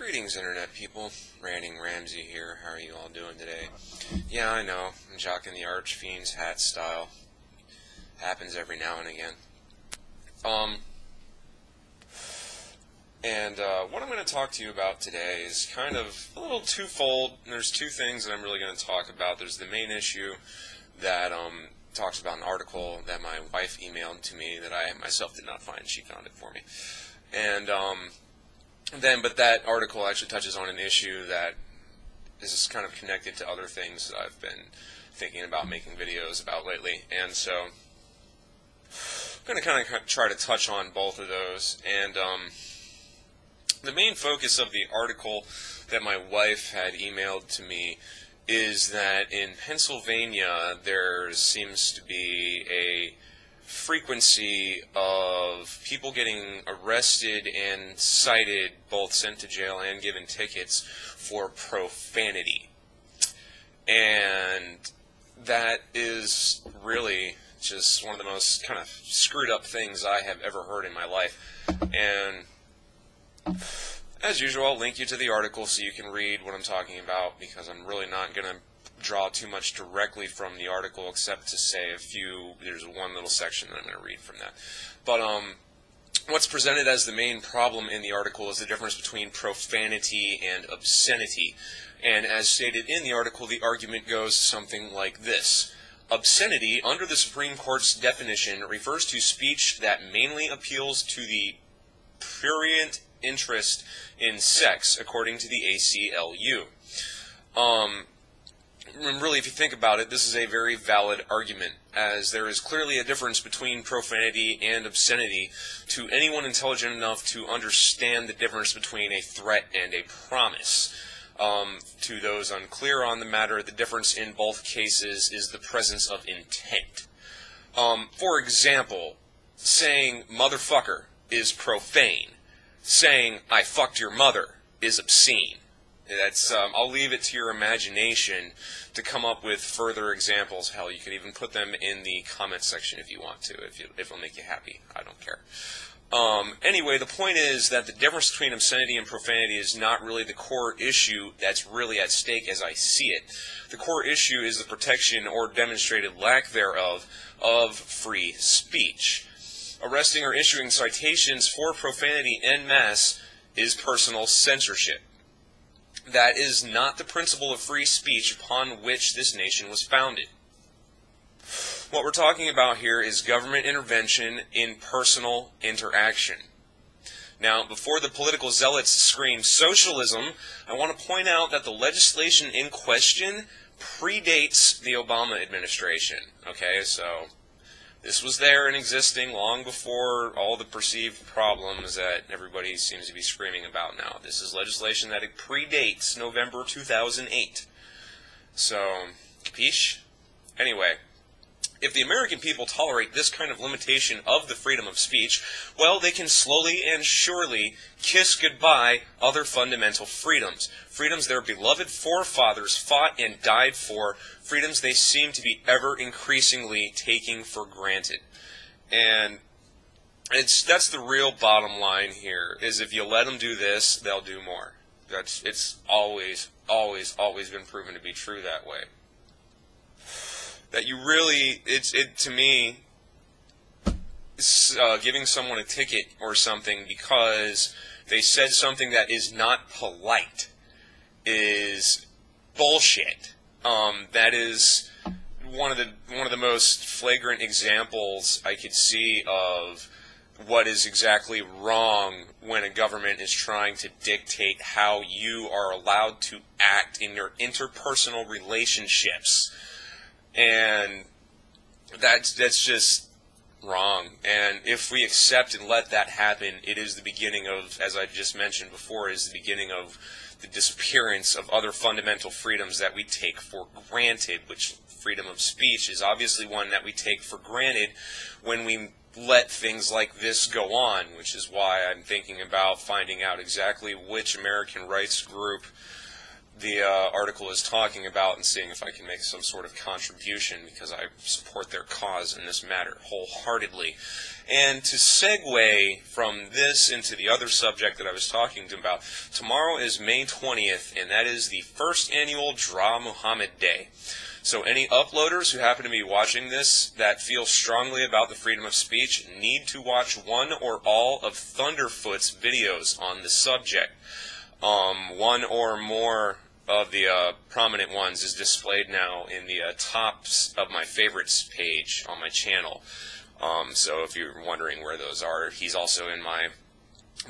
Greetings, Internet people. Ranting Ramsey here. How are you all doing today? Yeah, I know. I'm jocking the Archfiend's hat style. Happens every now and again. What I'm going to talk to you about today is kind of a little twofold. There's two things that I'm really going to talk about. There's the main issue that talks about an article that my wife emailed to me that I myself did not find. She found it for me. But that article actually touches on an issue that is kind of connected to other things that I've been thinking about making videos about lately. And so I'm going to kind of try to touch on both of those. And the main focus of the article that my wife had emailed to me is that in Pennsylvania there seems to be a frequency of people getting arrested and cited, both sent to jail and given tickets for profanity. And that is really just one of the most kind of screwed up things I have ever heard in my life. And as usual, I'll link you to the article so you can read what I'm talking about, because I'm really not going to draw too much directly from the article, except to say there's one little section that I'm going to read from that. But what's presented as the main problem in the article is the difference between profanity and obscenity. And as stated in the article, the argument goes something like this. Obscenity, under the Supreme Court's definition, refers to speech that mainly appeals to the prurient interest in sex, according to the ACLU. Really, if you think about it, this is a very valid argument, as there is clearly a difference between profanity and obscenity to anyone intelligent enough to understand the difference between a threat and a promise. To those unclear on the matter, the difference in both cases is the presence of intent. For example, saying motherfucker is profane. Saying I fucked your mother is obscene. That's I'll leave it to your imagination to come up with further examples. Hell, you could even put them in the comment section if you want to, if it'll make you happy. I don't care. Anyway, the point is that the difference between obscenity and profanity is not really the core issue that's really at stake as I see it. The core issue is the protection, or demonstrated lack thereof, of free speech. Arresting or issuing citations for profanity en masse is personal censorship. That is not the principle of free speech upon which this nation was founded. What we're talking about here is government intervention in personal interaction. Now, before the political zealots scream socialism, I want to point out that the legislation in question predates the Obama administration. Okay, so this was there and existing long before all the perceived problems that everybody seems to be screaming about now. This is legislation that predates November 2008. So, capiche? Anyway, if the American people tolerate this kind of limitation of the freedom of speech, well, they can slowly and surely kiss goodbye other fundamental freedoms. Freedoms their beloved forefathers fought and died for, freedoms they seem to be ever increasingly taking for granted. And that's the real bottom line here, is if you let them do this, they'll do more. It's always been proven to be true that way. That you really, to me, giving someone a ticket or something because they said something that is not polite is bullshit. That is one of the most flagrant examples I could see of what is exactly wrong when a government is trying to dictate how you are allowed to act in your interpersonal relationships. And that's just wrong. And if we accept and let that happen, it is the beginning of, as I just mentioned before, is the beginning of the disappearance of other fundamental freedoms that we take for granted, which freedom of speech is obviously one that we take for granted when we let things like this go on, which is why I'm thinking about finding out exactly which American rights group the article is talking about and seeing if I can make some sort of contribution, because I support their cause in this matter wholeheartedly. And to segue from this into the other subject that I was talking to about, tomorrow is May 20th, and that is the first annual Dra Muhammad Day. So any uploaders who happen to be watching this that feel strongly about the freedom of speech need to watch one or all of Thunderfoot's videos on the subject. One or more of the prominent ones is displayed now in the tops of my favorites page on my channel. So if you're wondering where those are, he's also in my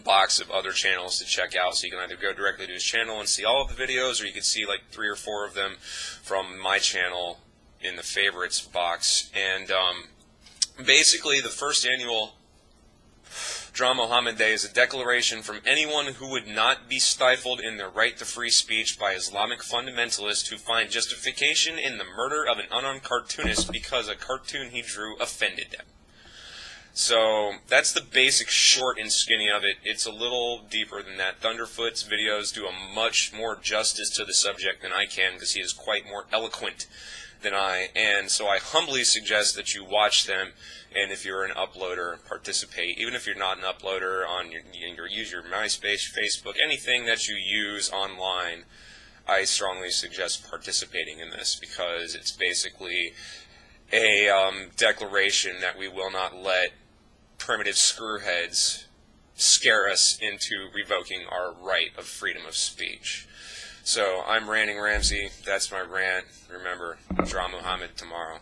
box of other channels to check out, so you can either go directly to his channel and see all of the videos, or you can see like 3 or 4 of them from my channel in the favorites box. And basically the first annual Dra Muhammad Day is a declaration from anyone who would not be stifled in their right to free speech by Islamic fundamentalists who find justification in the murder of an unarmed cartoonist because a cartoon he drew offended them. So that's the basic short and skinny of it. It's a little deeper than that. Thunderfoot's videos do a much more justice to the subject than I can, because he is quite more eloquent than I, and so I humbly suggest that you watch them, and if you're an uploader, participate. Even if you're not an uploader, use your MySpace, Facebook, anything that you use online, I strongly suggest participating in this, because it's basically a declaration that we will not let primitive screwheads scare us into revoking our right of freedom of speech. So I'm Ranting Ramsey. That's my rant. Remember, Dra Muhammad tomorrow.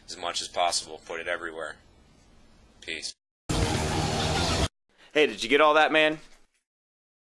As much as possible, put it everywhere. Peace. Hey, did you get all that, man?